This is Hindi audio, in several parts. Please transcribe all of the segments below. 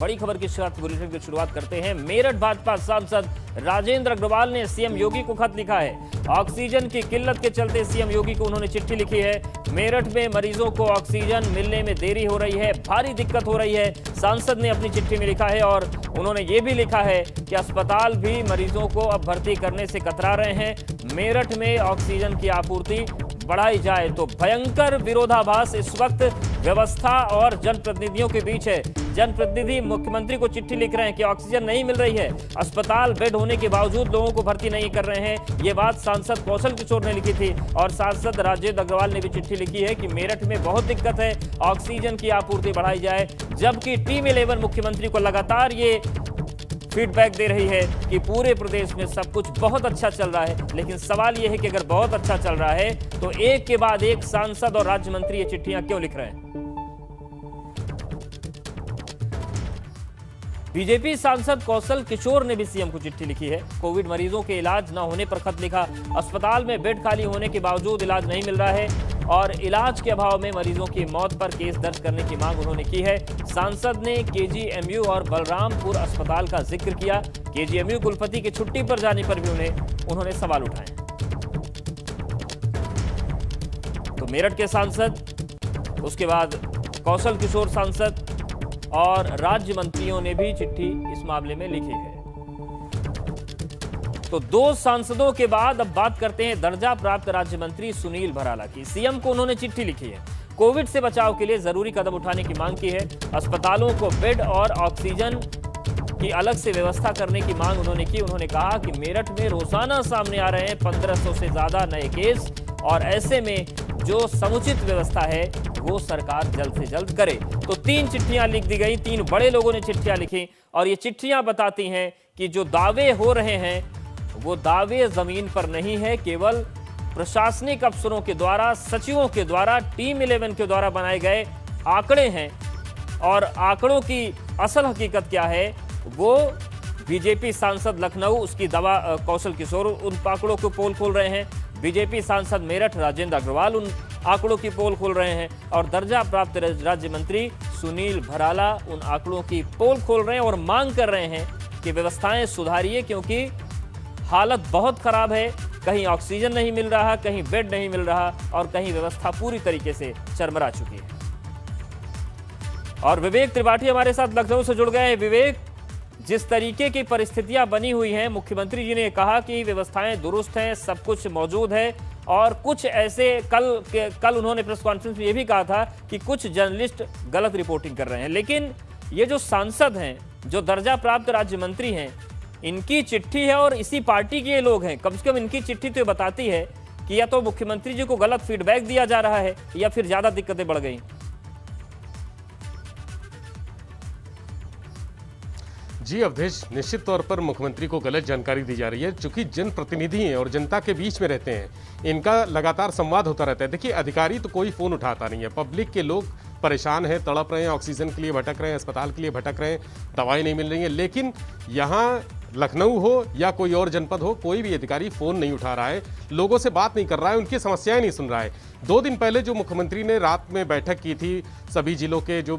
बड़ी खबर के साथ बुलेटिन की शुरुआत करते हैं। मेरठ भाजपा सांसद राजेंद्र अग्रवाल ने सीएम योगी को खत लिखा है। ऑक्सीजन की किल्लत के चलते सीएम योगी को उन्होंने चिट्ठी लिखी है। मेरठ में मरीजों को ऑक्सीजन मिलने में देरी हो रही है, भारी दिक्कत हो रही है। सांसद ने अपनी चिट्ठी में लिखा है और उन्होंने ये भी लिखा है कि अस्पताल भी मरीजों को अब भर्ती करने से कतरा रहे हैं। मेरठ में ऑक्सीजन की आपूर्ति बढ़ाई जाए तो भयंकर विरोधाभास इस वक्त व्यवस्था और जनप्रतिनिधियों के बीच है। जनप्रतिनिधि मुख्यमंत्री को चिट्ठी लिख रहे हैं कि ऑक्सीजन नहीं मिल रही है, अस्पताल बेड होने के बावजूद लोगों को भर्ती नहीं कर रहे हैं। ये बात सांसद कौशल किशोर ने लिखी थी और सांसद राजेंद्र अग्रवाल ने भी चिट्ठी लिखी है कि मेरठ में बहुत दिक्कत है, ऑक्सीजन की आपूर्ति बढ़ाई जाए। जबकि टीम 11 मुख्यमंत्री को लगातार ये फीडबैक दे रही है कि पूरे प्रदेश में सब कुछ बहुत अच्छा चल रहा है। लेकिन सवाल यह है कि अगर बहुत अच्छा चल रहा है तो एक के बाद एक सांसद और राज्य मंत्री ये चिट्ठियां क्यों लिख रहे हैं? बीजेपी सांसद कौशल किशोर ने भी सीएम को चिट्ठी लिखी है। कोविड मरीजों के इलाज न होने पर खत लिखा। अस्पताल में बेड खाली होने के बावजूद इलाज नहीं मिल रहा है और इलाज के अभाव में मरीजों की मौत पर केस दर्ज करने की मांग उन्होंने की है। सांसद ने केजीएमयू और बलरामपुर अस्पताल का जिक्र किया। केजीएमयू कुलपति की छुट्टी पर जाने पर भी उन्होंने सवाल उठाए। तो मेरठ के सांसद, उसके बाद कौशल किशोर सांसद और राज्य मंत्रियों ने भी चिट्ठी इस मामले में लिखी है। तो दो सांसदों के बाद अब बात करते हैं दर्जा प्राप्त राज्य मंत्री सुनील भराला की। सीएम को उन्होंने चिट्ठी लिखी है। कोविड से बचाव के लिए जरूरी कदम उठाने की मांग की है। अस्पतालों को बेड और ऑक्सीजन की अलग से व्यवस्था करने की मांग उन्होंने की। उन्होंने कहा कि मेरठ में रोजाना सामने आ रहे हैं 1500 से ज्यादा नए केस और ऐसे में जो समुचित व्यवस्था है वो सरकार जल्द से जल्द करे। तो 3 चिट्ठियां लिख दी गई, 3 बड़े लोगों ने चिट्ठियां लिखी और ये चिट्ठियां बताती हैं कि जो दावे हो रहे हैं वो दावे जमीन पर नहीं है, केवल प्रशासनिक अफसरों के द्वारा, सचिवों के द्वारा, टीम 11 के द्वारा बनाए गए आंकड़े हैं। और आंकड़ों की असल हकीकत क्या है वो बीजेपी सांसद लखनऊ, उसकी दवा कौशल किशोर उन आंकड़ों को पोल खोल रहे हैं। बीजेपी सांसद मेरठ राजेंद्र अग्रवाल उन आंकड़ों की पोल खोल रहे हैं और दर्जा प्राप्त राज्य मंत्री सुनील भराला उन आंकड़ों की पोल खोल रहे हैं और मांग कर रहे हैं कि व्यवस्थाएं सुधारिए, क्योंकि हालत बहुत खराब है। कहीं ऑक्सीजन नहीं मिल रहा, कहीं बेड नहीं मिल रहा और कहीं व्यवस्था पूरी तरीके से चरमरा चुकी है। और विवेक त्रिपाठी हमारे साथ लखनऊ से जुड़ गए हैं। विवेक, जिस तरीके की परिस्थितियां बनी हुई हैं, मुख्यमंत्री जी ने कहा कि व्यवस्थाएं दुरुस्त हैं, सब कुछ मौजूद है और कुछ ऐसे कल उन्होंने प्रेस कॉन्फ्रेंस में ये भी कहा था कि कुछ जर्नलिस्ट गलत रिपोर्टिंग कर रहे हैं। लेकिन ये जो सांसद हैं, जो दर्जा प्राप्त राज्य मंत्री हैं, इनकी चिट्ठी है और इसी पार्टी के ये लोग हैं। कम से कम इनकी चिट्ठी तो बताती है कि या तो मुख्यमंत्री जी को गलत फीडबैक दिया जा रहा है या फिर ज्यादा दिक्कतें बढ़ गई। जी अवधेश, निश्चित तौर पर मुख्यमंत्री को गलत जानकारी दी जा रही है। चूंकि जनप्रतिनिधि हैं और जनता के बीच में रहते हैं, इनका लगातार संवाद होता रहता है। देखिए, अधिकारी तो कोई फ़ोन उठाता नहीं है। पब्लिक के लोग परेशान हैं, तड़प रहे हैं, ऑक्सीजन के लिए भटक रहे हैं, अस्पताल के लिए भटक रहे हैं, दवाई नहीं मिल रही है। लेकिन यहाँ लखनऊ हो या कोई और जनपद हो, कोई भी अधिकारी फ़ोन नहीं उठा रहा है, लोगों से बात नहीं कर रहा है, उनकी समस्याएं नहीं सुन रहा है। 2 दिन पहले जो मुख्यमंत्री ने रात में बैठक की थी, सभी जिलों के जो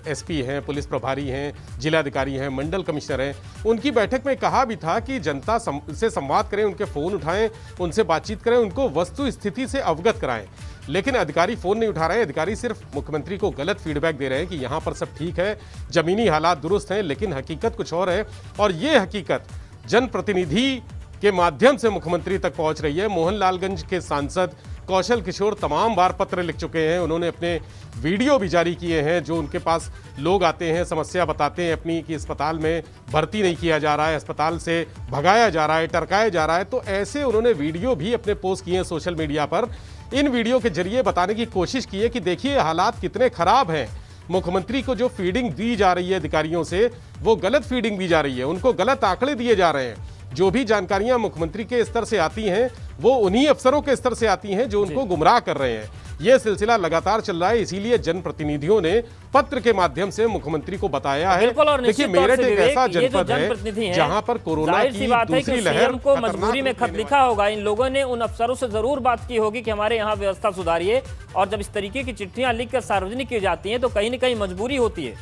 एसपी हैं, पुलिस प्रभारी हैं, जिलाधिकारी हैं, मंडल कमिश्नर हैं, उनकी बैठक में कहा भी था कि जनता से संवाद करें, उनके फ़ोन उठाएं, उनसे बातचीत करें, उनको वस्तु स्थिति से अवगत कराएं। लेकिन अधिकारी फ़ोन नहीं उठा रहे हैं। अधिकारी सिर्फ मुख्यमंत्री को गलत फीडबैक दे रहे हैं कि यहाँ पर सब ठीक है, ज़मीनी हालात दुरुस्त हैं, लेकिन हकीकत कुछ और है। और ये हकीकत जनप्रतिनिधि के माध्यम से मुख्यमंत्री तक पहुँच रही है। मोहनलालगंज के सांसद कौशल किशोर तमाम बार पत्र लिख चुके हैं। उन्होंने अपने वीडियो भी जारी किए हैं, जो उनके पास लोग आते हैं, समस्या बताते हैं अपनी कि अस्पताल में भर्ती नहीं किया जा रहा है, अस्पताल से भगाया जा रहा है, टरकाया जा रहा है। तो ऐसे उन्होंने वीडियो भी अपने पोस्ट किए हैं सोशल मीडिया पर। इन वीडियो के जरिए बताने की कोशिश की है कि देखिए हालात कितने खराब हैं। मुख्यमंत्री को जो फीडिंग दी जा रही है अधिकारियों से, वो गलत फीडिंग दी जा रही है, उनको गलत आंकड़े दिए जा रहे हैं। जो भी जानकारियां मुख्यमंत्री के स्तर से आती हैं वो उन्हीं अफसरों के स्तर से आती हैं जो उनको गुमराह कर रहे हैं। यह सिलसिला लगातार चल रहा है, इसीलिए जनप्रतिनिधियों ने पत्र के माध्यम से मुख्यमंत्री को बताया है। देखिए, मेरठ एक ऐसा जनपद है जहां पर कोरोना की दूसरी लहर को मजबूरी में खत लिखा होगा। इन लोगों ने उन अफसरों से जरूर बात की होगी कि हमारे यहाँ व्यवस्था सुधारिए, और जब इस तरीके की चिट्ठियां लिखकर सार्वजनिक की जाती हैं तो कहीं न कहीं मजबूरी होती है।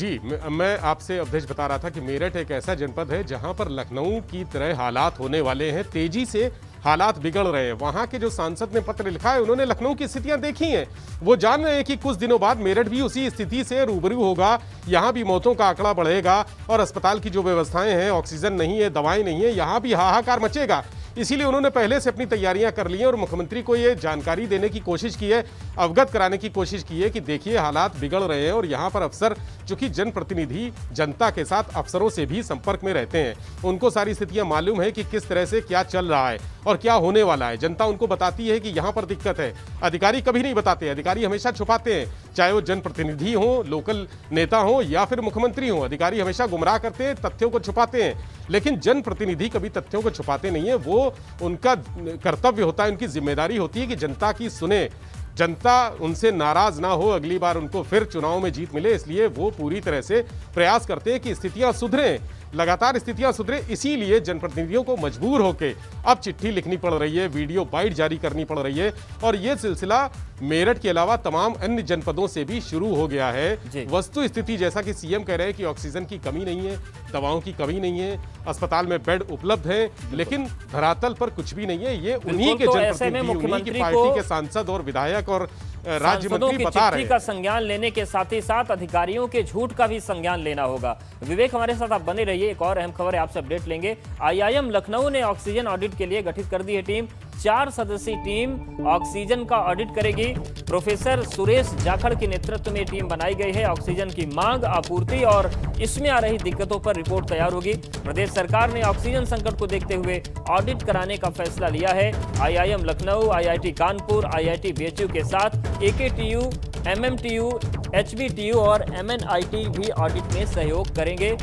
जी, मैं आपसे अवधेश बता रहा था कि मेरठ एक ऐसा जनपद है जहां पर लखनऊ की तरह हालात होने वाले हैं, तेजी से हालात बिगड़ रहे हैं। वहां के जो सांसद ने पत्र लिखा है, उन्होंने लखनऊ की स्थितियां देखी हैं। वो जान रहे हैं कि कुछ दिनों बाद मेरठ भी उसी स्थिति से रूबरू होगा। यहां भी मौतों का आंकड़ा बढ़ेगा और अस्पताल की जो व्यवस्थाएं हैं, ऑक्सीजन नहीं है, दवाएं नहीं है, यहां भी हाहाकार मचेगा। इसीलिए उन्होंने पहले से अपनी तैयारियां कर ली हैं और मुख्यमंत्री को ये जानकारी देने की कोशिश की है, अवगत कराने की कोशिश की है कि देखिए हालात बिगड़ रहे हैं। और यहाँ पर अफसर, चूंकि जनप्रतिनिधि जनता के साथ अफसरों से भी संपर्क में रहते हैं, उनको सारी स्थितियां मालूम है कि किस तरह से क्या चल रहा है और क्या होने वाला है। जनता उनको बताती है कि यहाँ पर दिक्कत है। अधिकारी कभी नहीं बताते, अधिकारी हमेशा छुपाते हैं, चाहे वो जनप्रतिनिधि हो, लोकल नेता हो या फिर मुख्यमंत्री हो। अधिकारी हमेशा गुमराह करते हैं, तथ्यों को छुपाते हैं, लेकिन जनप्रतिनिधि कभी तथ्यों को छुपाते नहीं है। वो उनका कर्तव्य होता है, उनकी जिम्मेदारी होती है कि जनता की सुने, जनता उनसे नाराज ना हो, अगली बार उनको फिर चुनाव में जीत मिले। इसलिए वो पूरी तरह से प्रयास करते हैं कि स्थितियां सुधरें, लगातार स्थितियां सुधरे। इसीलिए जनप्रतिनिधियों को मजबूर होकर अब चिट्ठी लिखनी पड़ रही है, वीडियो बाइट जारी करनी पड़ रही है और ये सिलसिला मेरठ के अलावा तमाम अन्य जनपदों से भी शुरू हो गया है। वस्तु स्थिति जैसा कि सीएम कह रहे हैं कि ऑक्सीजन की कमी नहीं है, दवाओं की कमी नहीं है, अस्पताल में बेड उपलब्ध है, लेकिन धरातल पर कुछ भी नहीं है। ये उन्हीं के जनप्रतिनिधि, उन्हीं की पार्टी के सांसद और विधायक और राज्य मंत्री बता रहे हैं। का संज्ञान लेने के साथ ही साथ अधिकारियों के झूठ का भी संज्ञान लेना होगा। विवेक हमारे साथ आप बने रहिए, एक और अहम खबर है, आपसे अपडेट लेंगे। आईआईएम लखनऊ ने ऑक्सीजन ऑडिट के लिए गठित कर दी है टीम। 4 सदस्यीय टीम ऑक्सीजन का ऑडिट करेगी। प्रोफेसर सुरेश जाखड़ के नेतृत्व में टीम बनाई गई है। ऑक्सीजन की मांग, आपूर्ति और इसमें आ रही दिक्कतों पर रिपोर्ट तैयार होगी। प्रदेश सरकार ने ऑक्सीजन संकट को देखते हुए ऑडिट कराने का फैसला लिया है। IIM Lucknow, IIT Kanpur, IIT BHU के साथ एकेटीयू, एमएमटीयू, एचबीटीयू और एमएनआईटी भी ऑडिट में सहयोग करेंगे।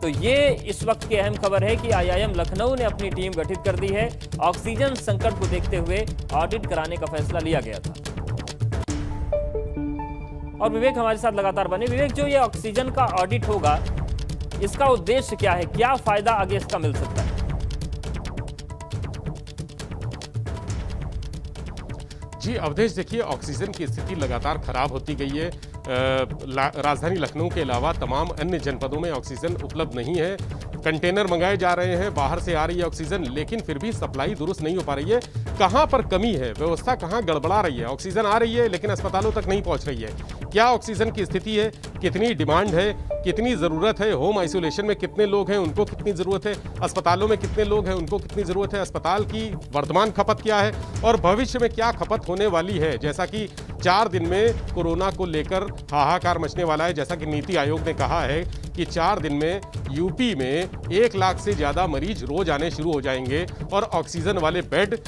तो ये इस वक्त की अहम खबर है कि आईआईएम लखनऊ ने अपनी टीम गठित कर दी है। ऑक्सीजन संकट को देखते हुए ऑडिट कराने का फैसला लिया गया था। और विवेक हमारे साथ लगातार बने। विवेक, जो ये ऑक्सीजन का ऑडिट होगा, इसका उद्देश्य क्या है, क्या फायदा आगे इसका मिल सकता है? जी अवधेश, देखिए ऑक्सीजन की स्थिति लगातार खराब होती गई है। राजधानी लखनऊ के अलावा तमाम अन्य जनपदों में ऑक्सीजन उपलब्ध नहीं है। कंटेनर मंगाए जा रहे हैं, बाहर से आ रही है ऑक्सीजन, लेकिन फिर भी सप्लाई दुरुस्त नहीं हो पा रही है। कहां पर कमी है, व्यवस्था कहां गड़बड़ा रही है? ऑक्सीजन आ रही है लेकिन अस्पतालों तक नहीं पहुंच रही है। क्या ऑक्सीजन की स्थिति है, कितनी डिमांड है, कितनी ज़रूरत है? होम आइसोलेशन में कितने लोग हैं, उनको कितनी ज़रूरत है? अस्पतालों में कितने लोग हैं, उनको कितनी ज़रूरत है? अस्पताल की वर्तमान खपत क्या है और भविष्य में क्या खपत होने वाली है? जैसा कि 4 दिन में कोरोना को लेकर हाहाकार मचने वाला है। जैसा कि नीति आयोग ने कहा है कि 4 दिन में यूपी में 1 लाख से ज़्यादा मरीज रोज आने शुरू हो जाएंगे और ऑक्सीजन वाले बेड,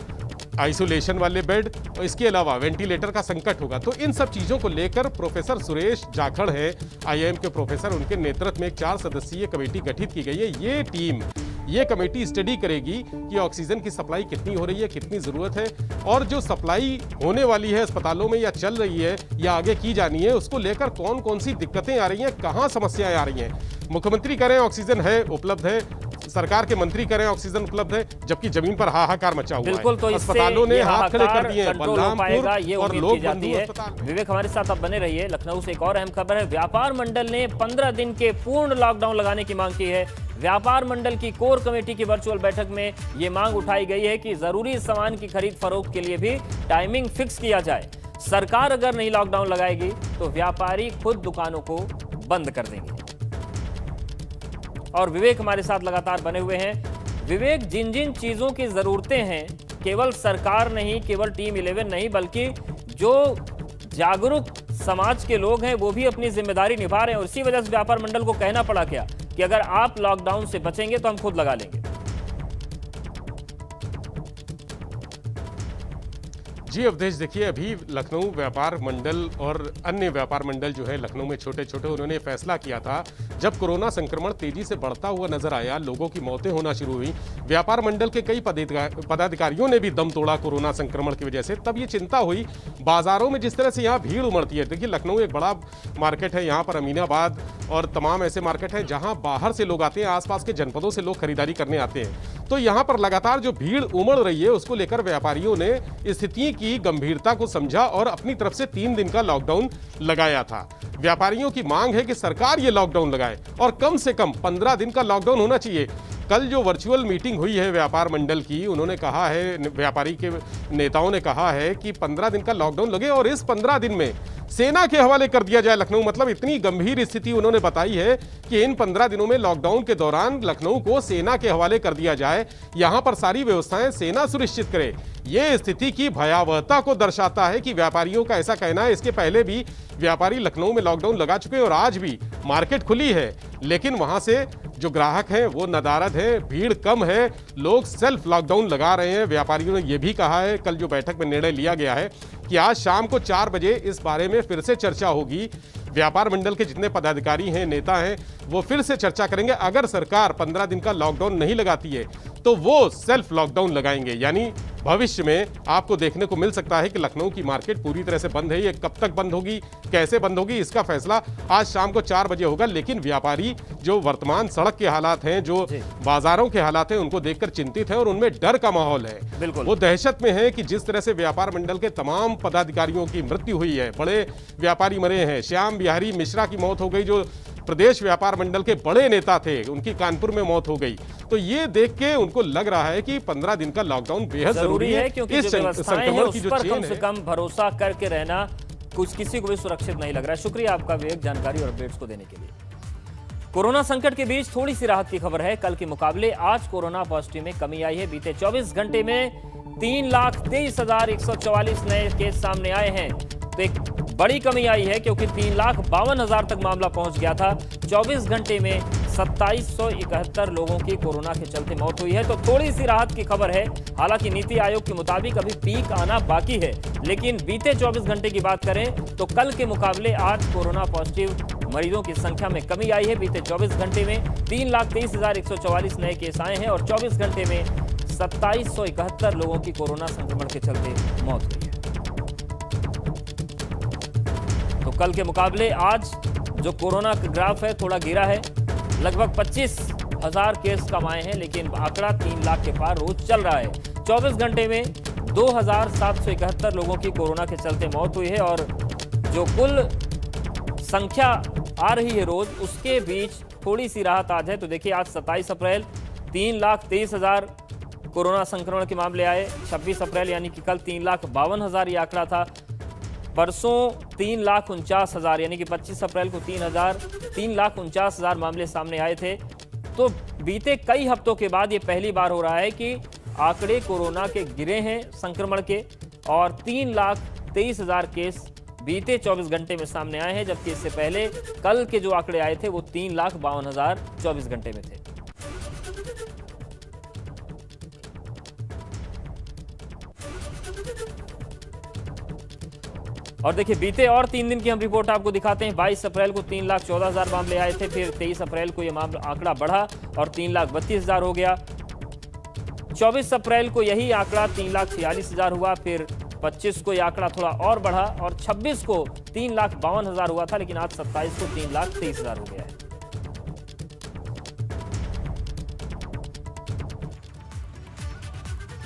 आइसोलेशन वाले बेड और इसके अलावा वेंटिलेटर का संकट होगा। तो इन सब चीज़ों को लेकर प्रोफेसर सुरेश जाखड़ है, आईआईएम के प्रोफेसर, उनके नेतृत्व में एक 4 सदस्यीय कमेटी गठित की गई है। ये कमेटी स्टडी करेगी कि ऑक्सीजन की सप्लाई कितनी हो रही है, कितनी ज़रूरत है और जो सप्लाई होने वाली है अस्पतालों में या चल रही है या आगे की जानी है, उसको लेकर कौन कौन सी दिक्कतें आ रही हैं, कहाँ समस्याएं आ रही हैं। मुख्यमंत्री कह रहे हैं ऑक्सीजन है, उपलब्ध है, सरकार के मंत्री कह रहे हैं ऑक्सीजन उपलब्ध है, जबकि जमीन पर हाहाकार मचा हुआ है। तो अस्पतालों ने हाथ खड़े कर दिए हैं, बलरामपुर और लोग जाती है। विवेक हमारे साथ अब बने रहिए। लखनऊ से एक और अहम खबर है। व्यापार मंडल ने 15 दिन के पूर्ण लॉकडाउन लगाने की मांग की है। व्यापार मंडल की कोर कमेटी की वर्चुअल बैठक में यह मांग उठाई गई है कि जरूरी सामान की खरीद फरोख्त के लिए भी टाइमिंग फिक्स किया जाए। सरकार अगर नहीं लॉकडाउन लगाएगी तो व्यापारी खुद दुकानों को बंद कर देंगे। और विवेक हमारे साथ लगातार बने हुए हैं। विवेक, जिन जिन चीजों की जरूरतें हैं, केवल सरकार नहीं, केवल टीम 11 नहीं, बल्कि जो जागरूक समाज के लोग हैं वो भी अपनी जिम्मेदारी निभा रहे हैं। और इसी वजह से व्यापार मंडल को कहना पड़ा क्या कि अगर आप लॉकडाउन से बचेंगे तो हम खुद लगा लेंगे। जी अवधेश, देखिए अभी लखनऊ व्यापार मंडल और अन्य व्यापार मंडल जो है लखनऊ में छोटे छोटे, उन्होंने फैसला किया था जब कोरोना संक्रमण तेजी से बढ़ता हुआ नजर आया, लोगों की मौतें होना शुरू हुई, व्यापार मंडल के कई पदाधिकारियों ने भी दम तोड़ा कोरोना संक्रमण की वजह से। तब ये चिंता हुई बाजारों में जिस तरह से यहाँ भीड़ उमड़ती है। देखिए लखनऊ एक बड़ा मार्केट है, यहाँ पर अमीनाबाद और तमाम ऐसे मार्केट हैं जहाँ बाहर से लोग आते हैं, आसपास के जनपदों से लोग खरीदारी करने आते हैं। तो यहाँ पर लगातार जो भीड़ उमड़ रही है उसको लेकर व्यापारियों ने स्थिति की गंभीरता को समझा और अपनी तरफ से 3 दिन का लॉकडाउन लगाया था। व्यापारियों की मांग है कि सरकार ये लॉकडाउन लगाए और कम से कम 15 दिन का लॉकडाउन होना चाहिए। कल जो वर्चुअल मीटिंग हुई है व्यापार मंडल की, उन्होंने कहा है, व्यापारी के नेताओं ने कहा है कि 15 दिन का लॉकडाउन लगे और इस 15 दिन में सेना के हवाले कर दिया जाए लखनऊ। मतलब इतनी गंभीर स्थिति उन्होंने बताई है कि इन 15 दिनों में लॉकडाउन के दौरान लखनऊ को सेना के हवाले कर दिया जाए, यहां पर सारी व्यवस्थाएं सेना सुनिश्चित करे। यह स्थिति की भयावहता को दर्शाता है कि व्यापारियों का ऐसा कहना है। इसके पहले भी व्यापारी लखनऊ में लॉकडाउन लगा चुके हैं और आज भी मार्केट खुली है, लेकिन वहां से जो ग्राहक हैं वो नदारद हैं, भीड़ कम है, लोग सेल्फ लॉकडाउन लगा रहे हैं। व्यापारियों ने यह भी कहा है, कल जो बैठक में निर्णय लिया गया है कि आज शाम को 4 बजे इस बारे में फिर से चर्चा होगी। व्यापार मंडल के जितने पदाधिकारी हैं, नेता हैं, वो फिर से चर्चा करेंगे। अगर सरकार 15 दिन का लॉकडाउन नहीं लगाती है तो वो सेल्फ लॉकडाउन लगाएंगे। यानी भविष्य में आपको देखने को मिल सकता है कि लखनऊ की मार्केट पूरी तरह से बंद है। ये कब तक बंद होगी, कैसे बंद होगी, इसका फैसला आज शाम को 4 बजे होगा। लेकिन व्यापारी जो वर्तमान सड़क के हालात हैं, जो बाजारों के हालात हैं, उनको देखकर चिंतित है और उनमें डर का माहौल है। वो दहशत में है कि जिस तरह से व्यापार मंडल के तमाम पदाधिकारियों की मृत्यु हुई है, बड़े व्यापारी मरे हैं। श्याम बिहारी मिश्रा की मौत हो गई, जो प्रदेश व्यापार मंडल के बड़े नेता थे, उनकी कानपुर में मौत हो गई। तो ये देख के उनको लग रहा है कि 15 दिन का लॉकडाउन बेहद जरूरी है, क्योंकि इस संक्रमण की जो चेन कम से कम भरोसा करके रहना कुछ किसी को भी सुरक्षित नहीं लग रहा है। शुक्रिया आपका विवेक, जानकारी और अपडेट्स को देने के लिए। कोरोना संकट के बीच थोड़ी सी राहत की खबर है। कल के मुकाबले आज कोरोना पॉजिटिव में कमी आई है। बीते 24 घंटे में 3,23,144 नए केस सामने आए हैं। तो एक बड़ी कमी आई है क्योंकि 3,52,000 तक मामला पहुंच गया था। 24 घंटे में 2771 लोगों की कोरोना के चलते मौत हुई है। तो थोड़ी सी राहत की खबर है। हालांकि नीति आयोग के मुताबिक अभी पीक आना बाकी है, लेकिन बीते 24 घंटे की बात करें तो कल के मुकाबले आज कोरोना पॉजिटिव मरीजों की संख्या में कमी आई है। बीते 24 घंटे में 3,23,144 नए केस आए हैं और 24 घंटे में 2771 लोगों की कोरोना संक्रमण के चलते मौत हुई है। तो कल के मुकाबले आज जो कोरोना का ग्राफ है थोड़ा गिरा है। लगभग 25,000 केस कम आए हैं, लेकिन आंकड़ा 3 लाख के पार रोज चल रहा है। 24 घंटे में 2,771 लोगों की कोरोना के चलते मौत हुई है और जो कुल संख्या आ रही है रोज, उसके बीच थोड़ी सी राहत आज है। तो देखिए, आज 27 अप्रैल 3,23,000 कोरोना संक्रमण के मामले आए। 26 अप्रैल यानी कि कल 3,52,000 ये आंकड़ा था। परसों 3,49,000 यानी कि 25 अप्रैल को 3,49,000 मामले सामने आए थे। तो बीते कई हफ्तों के बाद ये पहली बार हो रहा है कि आंकड़े कोरोना के गिरे हैं संक्रमण के, और 3,23,000 केस बीते 24 घंटे में सामने आए हैं, जबकि इससे पहले कल के जो आंकड़े आए थे वो 3,52,000 24 घंटे में थे। और देखिए, बीते और 3 दिन की हम रिपोर्ट आपको दिखाते हैं। 22 अप्रैल को 3,14,000 मामले आए थे, फिर 23 अप्रैल को यह मामला आंकड़ा बढ़ा और 3,32,000 हो गया। 24 अप्रैल को यही आंकड़ा 3,46,000 हुआ, फिर 25 को यह आंकड़ा थोड़ा और बढ़ा और 26 को 3,52,000 हुआ था, लेकिन आज 27 को 3,23,000 हो गया है।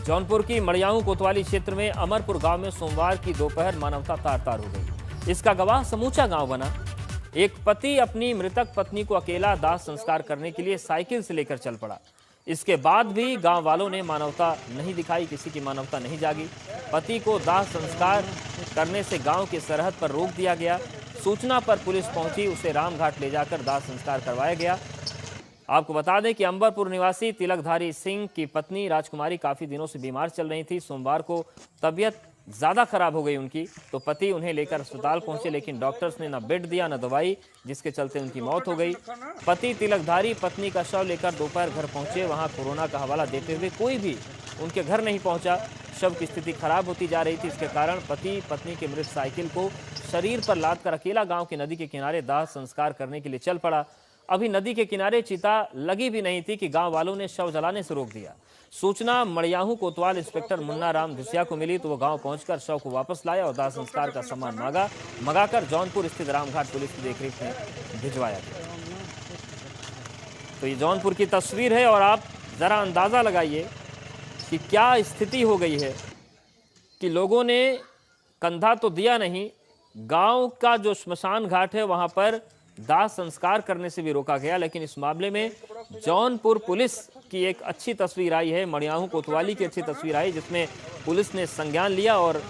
जौनपुर की मड़ियाऊ कोतवाली क्षेत्र में अमरपुर गांव में सोमवार की दोपहर मानवता तार-तार हो गई। इसका गवाह समूचा गांव बना। एक पति अपनी मृतक पत्नी को अकेला दाह संस्कार करने के लिए साइकिल से लेकर चल पड़ा। इसके बाद भी गांव वालों ने मानवता नहीं दिखाई, किसी की मानवता नहीं जागी। पति को दाह संस्कार करने से गांव की सरहद पर रोक दिया गया। सूचना पर पुलिस पहुंची, उसे रामघाट ले जाकर दाह संस्कार करवाया गया। आपको बता दें कि अंबरपुर निवासी तिलकधारी सिंह की पत्नी राजकुमारी काफी दिनों से बीमार चल रही थी। सोमवार को तबीयत ज्यादा खराब हो गई उनकी, तो पति उन्हें लेकर अस्पताल पहुंचे, लेकिन डॉक्टर्स ने न बेड दिया न दवाई, जिसके चलते उनकी मौत हो गई। पति तिलकधारी पत्नी का शव लेकर दोपहर घर पहुंचे। वहां कोरोना का हवाला देते हुए कोई भी उनके घर नहीं पहुंचा। शव की स्थिति खराब होती जा रही थी। इसके कारण पति पत्नी की मृत साइकिल को शरीर पर लादकर अकेला गांव के नदी के किनारे दाह संस्कार करने के लिए चल पड़ा। अभी नदी के किनारे चिता लगी भी नहीं थी कि गांव वालों ने शव जलाने से रोक दिया। सूचना मड़ियाहू कोतवाल इंस्पेक्टर मुन्ना राम धुसिया को मिली, तो वो गांव पहुंचकर शव को वापस लाया और दाह संस्कार का सामान मंगाकर जौनपुर स्थित रामघाट पुलिस की देखरेख में भिजवाया गया। तो ये जौनपुर की तस्वीर है और आप जरा अंदाजा लगाइए कि क्या स्थिति हो गई है कि लोगों ने कंधा तो दिया नहीं, गांव का जो श्मशान घाट है वहां पर दाह संस्कार करने से भी रोका गया। लेकिन इस मामले में जौनपुर पुलिस की एक अच्छी तस्वीर आई है, मड़ियाहू कोतवाली की अच्छी तस्वीर आई, जिसमें पुलिस ने संज्ञान लिया और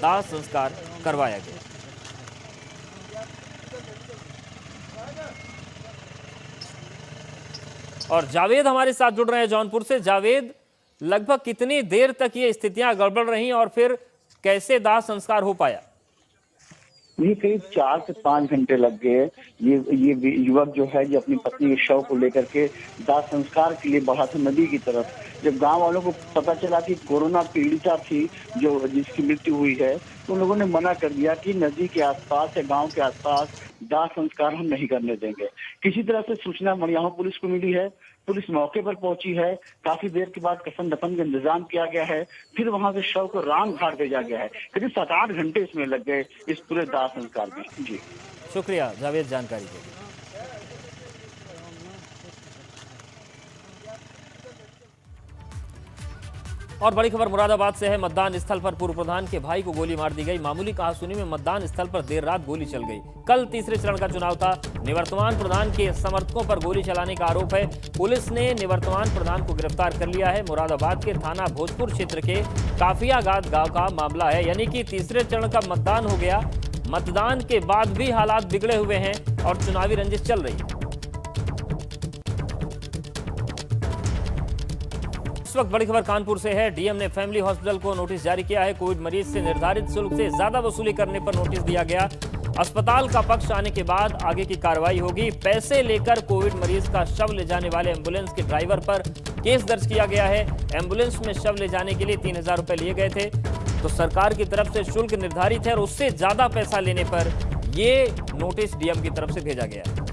दाह संस्कार करवाया गया। और जावेद हमारे साथ जुड़ रहे हैं जौनपुर से। जावेद, लगभग कितनी देर तक ये स्थितियां गड़बड़ रही और फिर कैसे दाह संस्कार हो पाया? ये करीब 4 से 5 घंटे लग गए। ये युवक जो है ये अपनी पत्नी के शव को लेकर के दाह संस्कार के लिए बढ़ा था नदी की तरफ। जब गांव वालों को पता चला कि कोरोना पीड़िता थी जो जिसकी मृत्यु हुई है, तो उन लोगों ने मना कर दिया कि नदी के आसपास या गांव के आसपास दाह संस्कार हम नहीं करने देंगे। किसी तरह से सूचना मड़ियाहू पुलिस को मिली है, पुलिस मौके पर पहुंची है। काफी देर के बाद कफन दफन का इंतजाम किया गया है, फिर वहां से शव को राम घाट भेजा गया है। करीब 7-8 घंटे इसमें लग गए इस पूरे दाह संस्कार में। जी शुक्रिया जावेद जानकारी के लिए। और बड़ी खबर मुरादाबाद से है। मतदान स्थल पर पूर्व प्रधान के भाई को गोली मार दी गई। मामूली कहासुनी में मतदान स्थल पर देर रात गोली चल गई। कल तीसरे चरण का चुनाव था। निवर्तमान प्रधान के समर्थकों पर गोली चलाने का आरोप है। पुलिस ने निवर्तमान प्रधान को गिरफ्तार कर लिया है। मुरादाबाद के थाना भोजपुर क्षेत्र के काफियागाद गांव का मामला है। यानी कि तीसरे चरण का मतदान हो गया, मतदान के बाद भी हालात बिगड़े हुए हैं और चुनावी रंजिश चल रही है। इस वक्त बड़ी खबर कानपुर से है। डीएम ने फैमिली हॉस्पिटल को नोटिस जारी किया है। कोविड मरीज से निर्धारित शुल्क से ज्यादा वसूली करने पर नोटिस दिया गया। अस्पताल का पक्ष आने के बाद आगे की कार्रवाई होगी। पैसे लेकर कोविड मरीज का शव ले जाने वाले एम्बुलेंस के ड्राइवर पर केस दर्ज किया गया है। एम्बुलेंस में शव ले जाने के लिए 3000 रुपए लिए गए थे, तो सरकार की तरफ से शुल्क निर्धारित है और उससे ज्यादा पैसा लेने पर यह नोटिस डीएम की तरफ से भेजा गया है।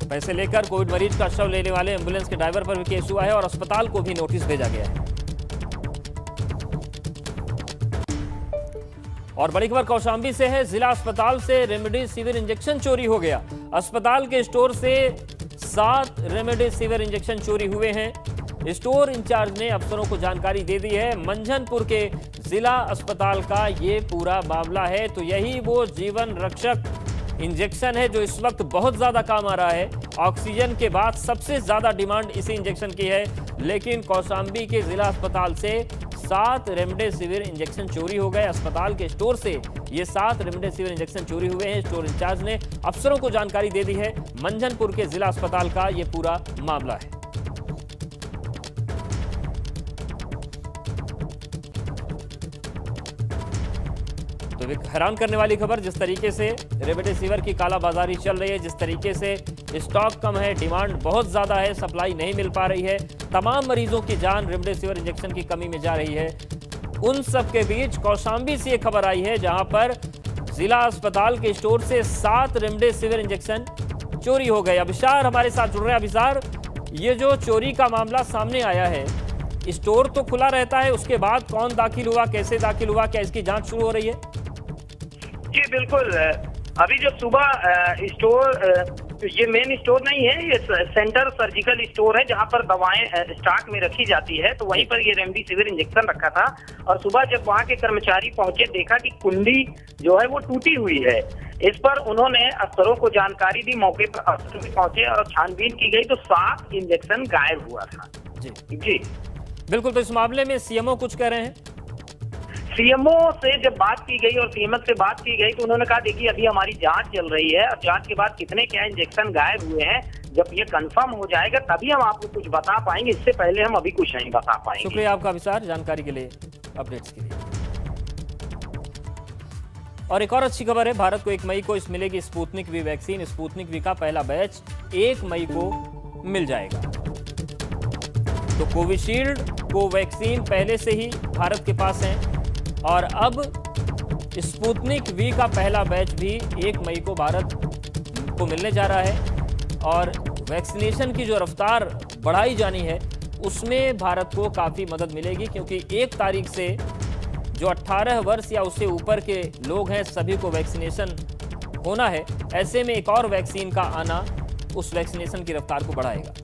पैसे लेकर कोविड मरीज का शव लेने वाले एम्बुलेंस के ड्राइवर पर भी केस हुआ है और अस्पताल को भी नोटिस भेजा गया है। और बड़ी खबर कौशाम्बी से है। जिला अस्पताल से रेमडेसिविर इंजेक्शन चोरी हो गया। अस्पताल के स्टोर से 7 रेमडेसिविर इंजेक्शन चोरी हुए हैं। स्टोर इंचार्ज ने अफसरों को जानकारी दे दी है। मंझनपुर के जिला अस्पताल का ये पूरा मामला है। तो यही वो जीवन रक्षक इंजेक्शन है जो इस वक्त बहुत ज्यादा काम आ रहा है। ऑक्सीजन के बाद सबसे ज्यादा डिमांड इसी इंजेक्शन की है। लेकिन कौशाम्बी के जिला अस्पताल से 7 रेमडेसिविर इंजेक्शन चोरी हो गए। अस्पताल के स्टोर से ये 7 रेमडेसिविर इंजेक्शन चोरी हुए हैं। स्टोर इंचार्ज ने अफसरों को जानकारी दे दी है। मंझनपुर के जिला अस्पताल का ये पूरा मामला है। तो एक हैरान करने वाली खबर, जिस तरीके से रेमडेसिविर की कालाबाजारी चल रही है, जिस तरीके से स्टॉक कम है, डिमांड बहुत ज्यादा है, सप्लाई नहीं मिल पा रही है, तमाम मरीजों की जान रेमडेसिविर इंजेक्शन की कमी में जा रही है। उन सब के बीच कौशाम्बी से एक खबर आई है जहां पर जिला अस्पताल के स्टोर से 7 रेमडेसिविर इंजेक्शन चोरी हो गए। अभिसार हमारे साथ जुड़ रहे हैं। अभिसार, ये जो चोरी का मामला सामने आया है, स्टोर तो खुला रहता है, उसके बाद कौन दाखिल हुआ, कैसे दाखिल हुआ, क्या इसकी जांच शुरू हो रही है? जी बिल्कुल। अभी जब सुबह स्टोर, ये मेन स्टोर नहीं है, ये सेंटर सर्जिकल स्टोर है जहां पर दवाएं स्टॉक में रखी जाती है, तो वहीं पर ये रेमडेसिविर इंजेक्शन रखा था। और सुबह जब वहां के कर्मचारी पहुंचे, देखा कि कुंडी जो है वो टूटी हुई है। इस पर उन्होंने अफसरों को जानकारी दी। मौके पर अफसर भी पहुंचे और छानबीन की गई तो 7 इंजेक्शन गायब हुआ था। जी बिल्कुल। तो इस मामले में सीएमओ कुछ कह रहे हैं? सीएमओ से जब बात की गई और सीएमएस से बात की गई तो उन्होंने कहा देखिए अभी हमारी जांच चल रही है और जांच के बाद कितने क्या इंजेक्शन गायब हुए हैं, जब ये कंफर्म हो जाएगा तभी हम आपको कुछ बता पाएंगे, इससे पहले हम अभी कुछ नहीं बता पाएंगे। शुक्रिया आपका विस्तार जानकारी के लिए, अपडेट्स के लिए। और एक और अच्छी खबर है, भारत को 1 मई को इस मिलेगी Sputnik V vaccine. Sputnik V का पहला बैच 1 मई को मिल जाएगा। तो कोविशील्ड, कोवैक्सीन पहले से ही भारत के पास है और अब स्पुतनिक वी का पहला बैच भी 1 मई को भारत को मिलने जा रहा है। और वैक्सीनेशन की जो रफ्तार बढ़ाई जानी है उसमें भारत को काफ़ी मदद मिलेगी, क्योंकि 1 तारीख से जो 18 वर्ष या उससे ऊपर के लोग हैं सभी को वैक्सीनेशन होना है। ऐसे में एक और वैक्सीन का आना उस वैक्सीनेशन की रफ्तार को बढ़ाएगा।